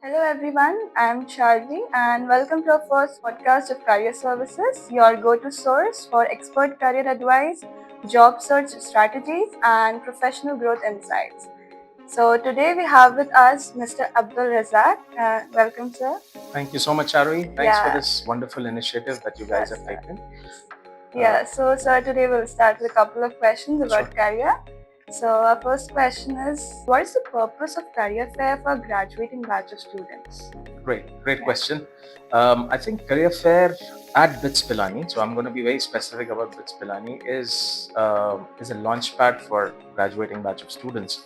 Hello everyone, I'm Charvi and welcome to our first podcast of Career Services, your go-to source for expert career advice, job search strategies and professional growth insights. So today we have with us Mr. Abdul Razzak. Welcome sir. Thank you so much, Charvi. Thanks for Yeah, this wonderful initiative that you guys yes have sir. taken. So sir, today we'll start with a couple of questions Sure. about career. So our first question is, what is the purpose of career fair for graduating batch of students? Great Yeah. question. I think career fair at BITS Pilani, so I'm going to be very specific about BITS Pilani, is a launch pad for graduating batch of students.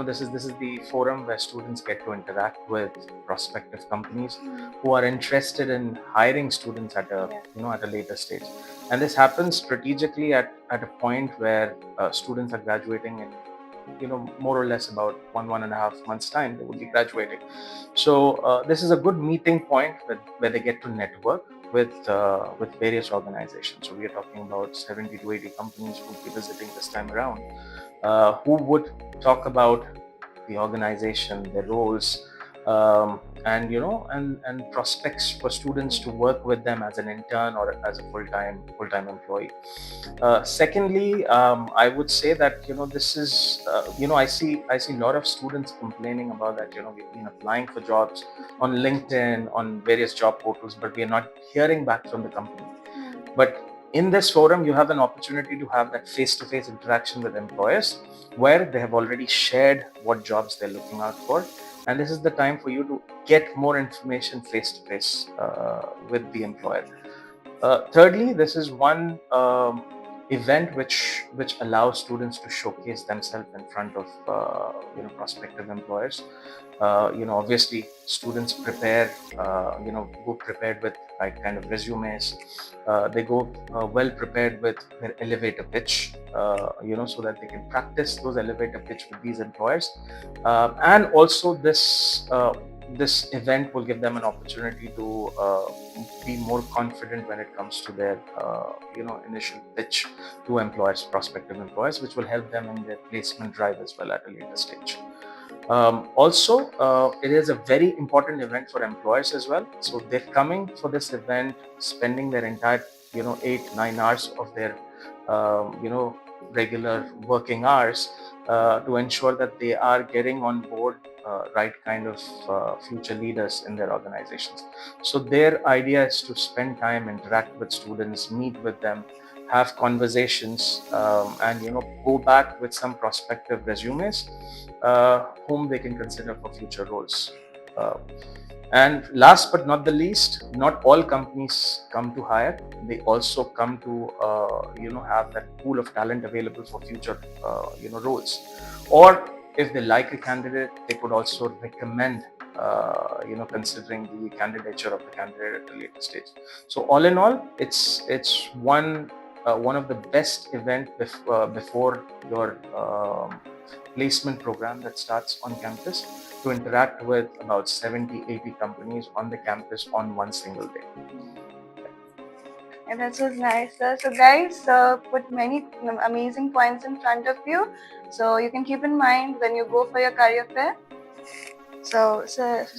This is the forum where students get to interact with prospective companies who are interested in hiring students at a later stage, and this happens strategically at a point where students are graduating in more or less about one and a half months time they would be graduating. So this is a good meeting point where they get to network with various organizations. So we are talking about 70 to 80 companies who will be visiting this time around, who would talk about the organization, their roles, and prospects for students to work with them as an intern or as a full-time employee. Secondly, I would say that this is I see a lot of students complaining about that. We've been applying for jobs on LinkedIn, on various job portals, but we are not hearing back from the company. But in this forum, you have an opportunity to have that face-to-face interaction with employers, where they have already shared what jobs they're looking out for, and this is the time for you to get more information face-to-face with the employer. Thirdly, this is one event which allows students to showcase themselves in front of prospective employers. Obviously, students go prepared with right kind of resumes. They go well prepared with their elevator pitch, so that they can practice those elevator pitch with these employers. And also this event will give them an opportunity to be more confident when it comes to their initial pitch to employers, prospective employers, which will help them in their placement drive as well at a later stage. Also, it is a very important event for employers as well. So they're coming for this event, spending their entire 8-9 hours of their regular working hours to ensure that they are getting on board right kind of future leaders in their organizations. So their idea is to spend time, interact with students, meet with them, have conversations, and go back with some prospective resumes whom they can consider for future roles. Uh, and last but not the least, not all companies come to hire. They also come to have that pool of talent available for future roles. Or if they like a candidate, they could also recommend considering the candidature of the candidate at a later stage. So all in all, it's one of the best event before your placement program that starts on campus, to interact with about 70-80 companies on the campus on one single day. And that was nice. So guys, put many amazing points in front of you, so you can keep in mind when you go for your career fair. So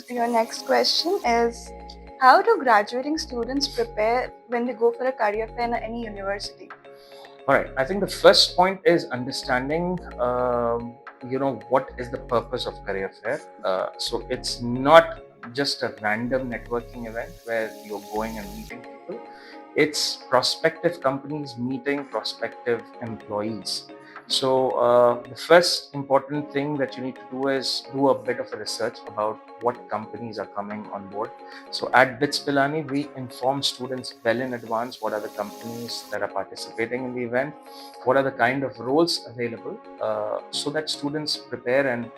your next question is, how do graduating students prepare when they go for a career fair in any university? All right. I think the first point is understanding, what is the purpose of career fair. So it's not just a random networking event where you're going and meeting people. It's prospective companies meeting prospective employees. So the first important thing that you need to do is do a bit of a research about what companies are coming on board. So at BITS Pilani, we inform students well in advance what are the companies that are participating in the event, what are the kind of roles available, so that students prepare and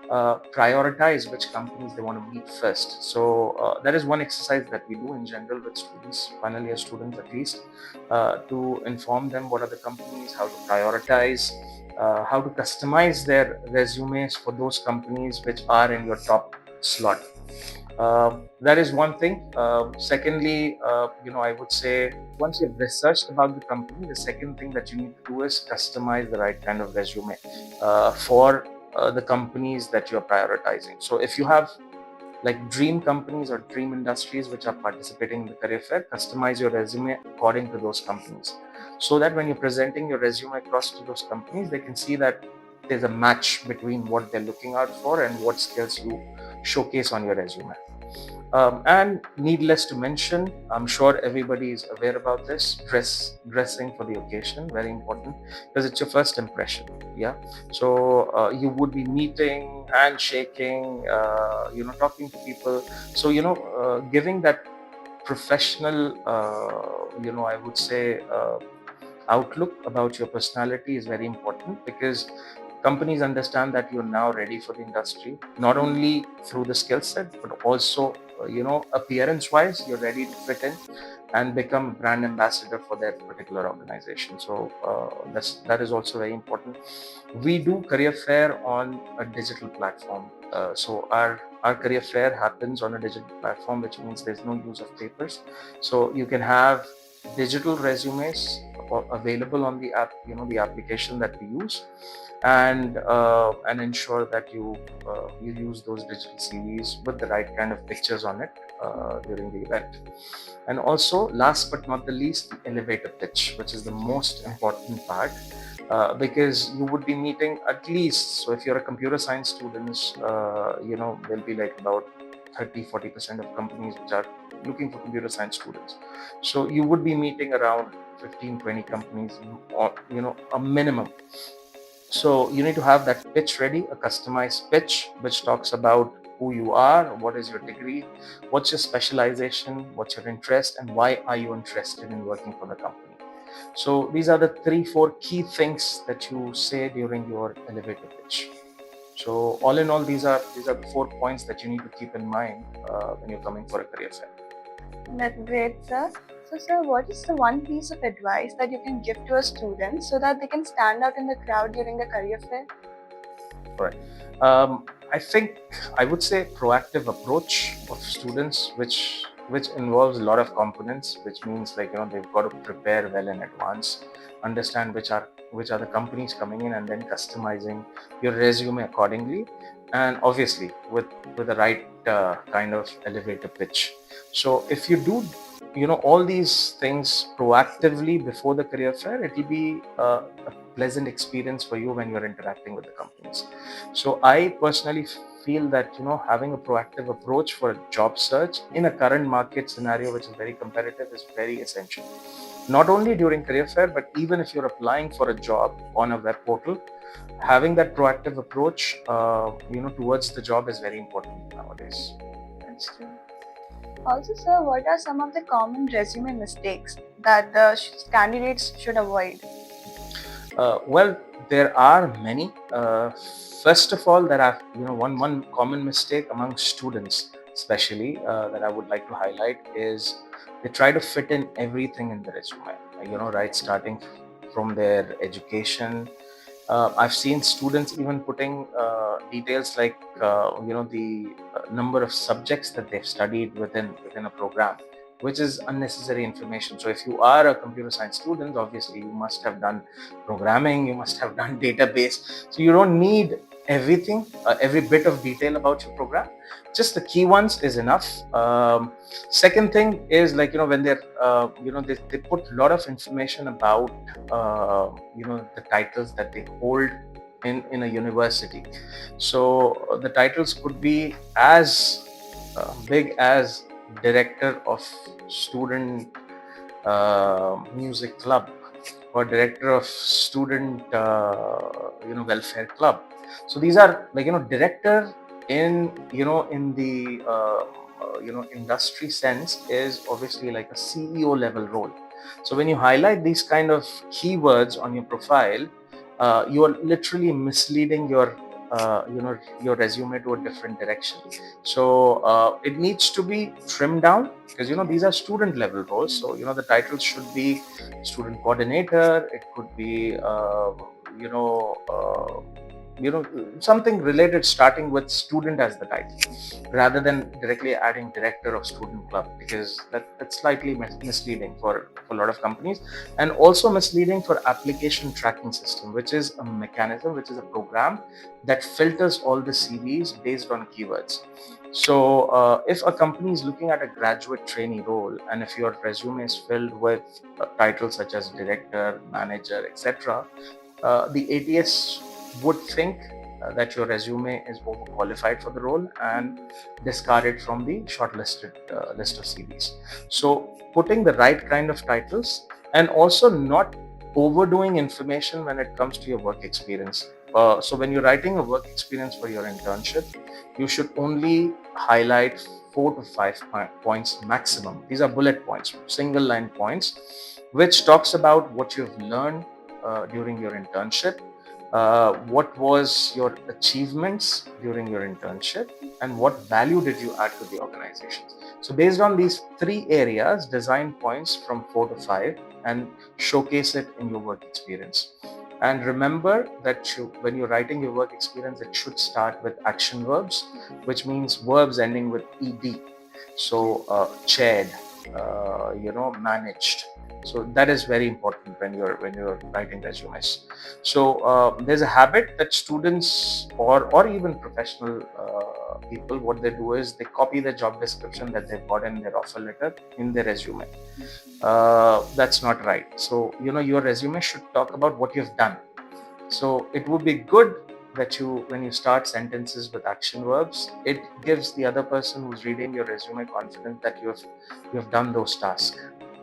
prioritize which companies they want to meet first. So that is one exercise that we do in general with students, final year students at least, to inform them what are the companies, how to prioritize, how to customize their resumes for those companies which are in your top slot. That is one thing. Secondly, I would say once you've researched about the company, the second thing that you need to do is customize the right kind of resume for the companies that you're prioritizing. So if you have like dream companies or dream industries which are participating in the career fair, customize your resume according to those companies, so that when you're presenting your resume across to those companies, they can see that there's a match between what they're looking out for and what skills you showcase on your resume. And needless to mention, I'm sure everybody is aware about this, dressing for the occasion, very important, because it's your first impression. Yeah. So you would be meeting, handshaking, talking to people. So, giving that professional, I would say, outlook about your personality is very important, because companies understand that you're now ready for the industry, not only through the skill set, but also, appearance wise, you're ready to fit in and become brand ambassador for that particular organization. So that is also very important. We do career fair on a digital platform. So our career fair happens on a digital platform, which means there's no use of papers. So you can have digital resumes available on the app, the application that we use, and ensure that you use those digital CVs with the right kind of pictures on it during the event. And also, last but not the least, the elevator pitch, which is the most important part, because you would be meeting at least, so if you're a computer science student, there'll be like about 30-40% of companies which are looking for computer science students. So you would be meeting around 15-20 companies, or a minimum. So you need to have that pitch ready, a customized pitch which talks about who you are, what is your degree, what's your specialization, what's your interest, and why are you interested in working for the company. So these are the 3-4 key things that you say during your elevator pitch. So all in all, these are the 4 points that you need to keep in mind when you're coming for a career fair. That's great, sir. So, sir, what is the one piece of advice that you can give to a student so that they can stand out in the crowd during the career fair? Right. I think I would say proactive approach of students, which involves a lot of components, which means like they've got to prepare well in advance, understand which are the companies coming in, and then customizing your resume accordingly, and obviously with the right kind of elevator pitch. So if you do all these things proactively before the career fair, it will be a pleasant experience for you when you're interacting with the companies. So I personally feel that having a proactive approach for a job search in a current market scenario which is very competitive is very essential, not only during career fair, but even if you're applying for a job on a web portal, having that proactive approach towards the job is very important nowadays. That's true. Also, sir, what are some of the common resume mistakes that the candidates should avoid? Well, there are many. First of all, there are one common mistake among students, especially that I would like to highlight is they try to fit in everything in the resume. Right, starting from their education. I've seen students even putting details like the number of subjects that they've studied within a program, which is unnecessary information. So if you are a computer science student, obviously you must have done programming, you must have done database. So you don't need everything, every bit of detail about your program. Just the key ones is enough. Second thing is like when they're they put a lot of information about the titles that they hold in a university. So the titles could be as big as director of student music club, or director of student welfare club. So these are like director in the industry sense is obviously like a CEO level role. So when you highlight these kind of keywords on your profile, you are literally misleading your resume to a different direction. So it needs to be trimmed down, because these are student level roles. So the titles should be student coordinator. It could be something related starting with student as the title, rather than directly adding director of student club, because that's slightly misleading for a lot of companies, and also misleading for application tracking system, which is a mechanism, which is a program that filters all the CVs based on keywords. So if a company is looking at a graduate trainee role, and if your resume is filled with titles such as director, manager, etc., the ATS would think that your resume is overqualified for the role and discard it from the shortlisted list of CVs. So putting the right kind of titles, and also not overdoing information when it comes to your work experience. So when you're writing a work experience for your internship, you should only highlight 4 to 5 points maximum. These are bullet points, single line points, which talks about what you've learned during your internship, what was your achievements during your internship, and what value did you add to the organization. So based on these 3 areas, design points from 4 to 5 and showcase it in your work experience. And remember that when you're writing your work experience, it should start with action verbs, which means verbs ending with ed. So chaired, managed. So that is very important when you're writing resumes. So there's a habit that students or even professional people, what they do is they copy the job description that they've got in their offer letter in their resume. That's not right. So your resume should talk about what you've done. So it would be good that when you start sentences with action verbs, it gives the other person who's reading your resume confidence that you have done those tasks,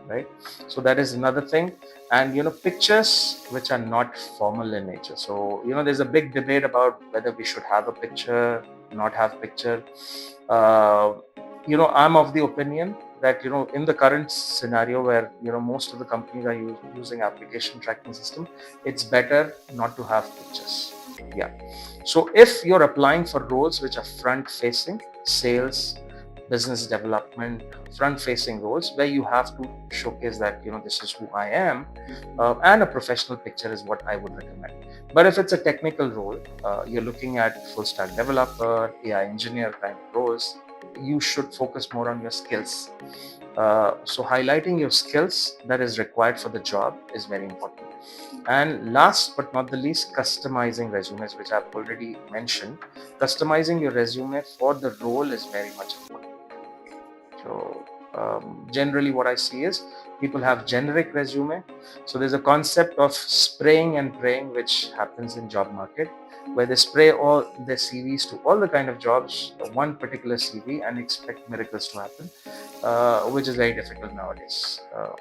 right? So that is another thing. And pictures which are not formal in nature. So there's a big debate about whether we should have a picture, not have picture. I'm of the opinion that in the current scenario where most of the companies are using application tracking system, it's better not to have pictures. Yeah. So if you're applying for roles which are front facing, sales, business development, front facing roles, where you have to showcase that this is who I am, and a professional picture is what I would recommend. But if it's a technical role, you're looking at full stack developer, AI engineer kind of roles, you should focus more on your skills. So highlighting your skills that is required for the job is very important. And last but not the least, customizing resumes, which I've already mentioned. Customizing your resume for the role is very much important. So generally what I see is people have generic resume. So there's a concept of spraying and praying, which happens in job market, where they spray all their CVs to all the kind of jobs, one particular CV, and expect miracles to happen, which is very difficult nowadays.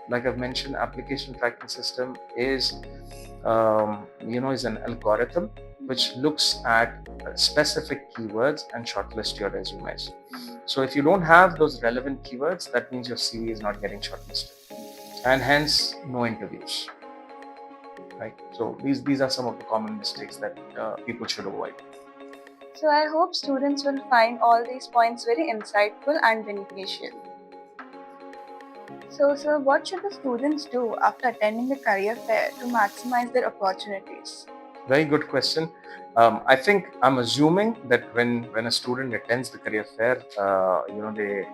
Like I've mentioned, application tracking system is an algorithm which looks at specific keywords and shortlist your resumes. So if you don't have those relevant keywords, that means your CV is not getting shortlisted, and hence no interviews. Right. So these are some of the common mistakes that people should avoid. So I hope students will find all these points very insightful and beneficial. So, sir, what should the students do after attending the career fair to maximize their opportunities? Very good question. I think I'm assuming that when a student attends the career fair, they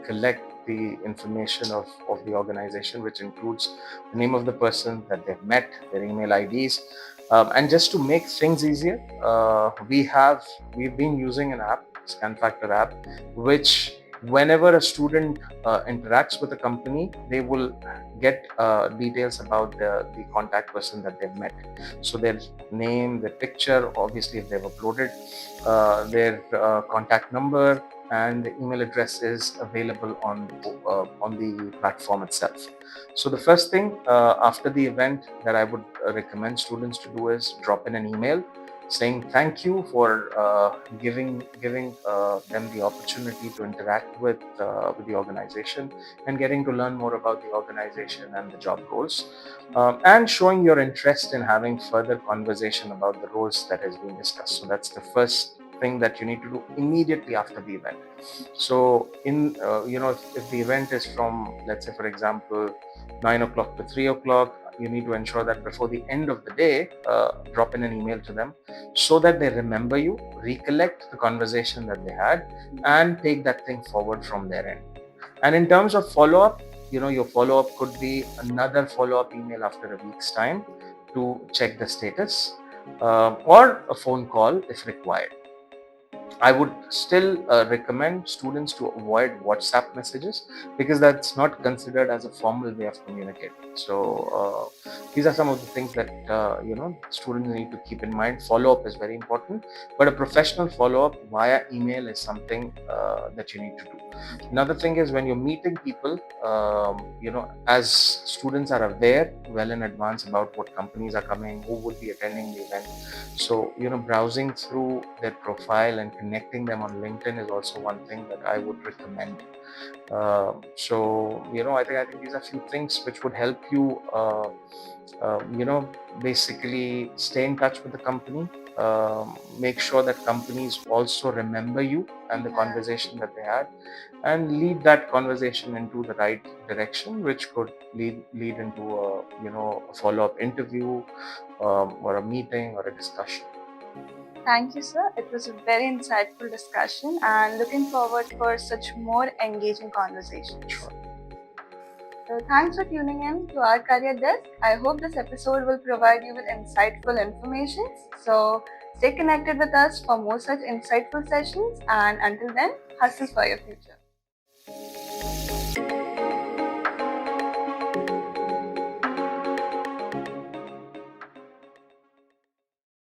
collect the information of the organization, which includes the name of the person that they've met, their email IDs, and just to make things easier, we've been using an app, Scan Factor app, which whenever a student interacts with a company, they will get details about the contact person that they've met. So their name, their picture, obviously if they've uploaded, their contact number, and the email address is available on the platform itself. So the first thing after the event that I would recommend students to do is drop in an email saying thank you for giving them the opportunity to interact with the organization and getting to learn more about the organization and the job roles, and showing your interest in having further conversation about the roles that has been discussed. So that's the first thing that you need to do immediately after the event. So if the event is from, let's say for example, 9 o'clock to 3 o'clock, you need to ensure that before the end of the day, drop in an email to them so that they remember you, recollect the conversation that they had, and take that thing forward from their end. And in terms of follow-up, your follow-up could be another follow-up email after a week's time to check the status, or a phone call if required. I would still recommend students to avoid WhatsApp messages because that's not considered as a formal way of communicating. So these are some of the things that students need to keep in mind. Follow-up is very important, but a professional follow-up via email is something that you need to do. Another thing is when you're meeting people, as students are aware well in advance about what companies are coming, who would be attending the event. So, browsing through their profile and connecting them on LinkedIn is also one thing that I would recommend. I think these are a few things which would help you, basically stay in touch with the company. Make sure that companies also remember you and the conversation that they had, and lead that conversation into the right direction, which could lead into a follow-up interview, or a meeting or a discussion. Thank you, sir. It was a very insightful discussion and looking forward for such more engaging conversations. Sure. So thanks for tuning in to our career desk. I hope this episode will provide you with insightful information. So stay connected with us for more such insightful sessions, and until then, hustle for your future.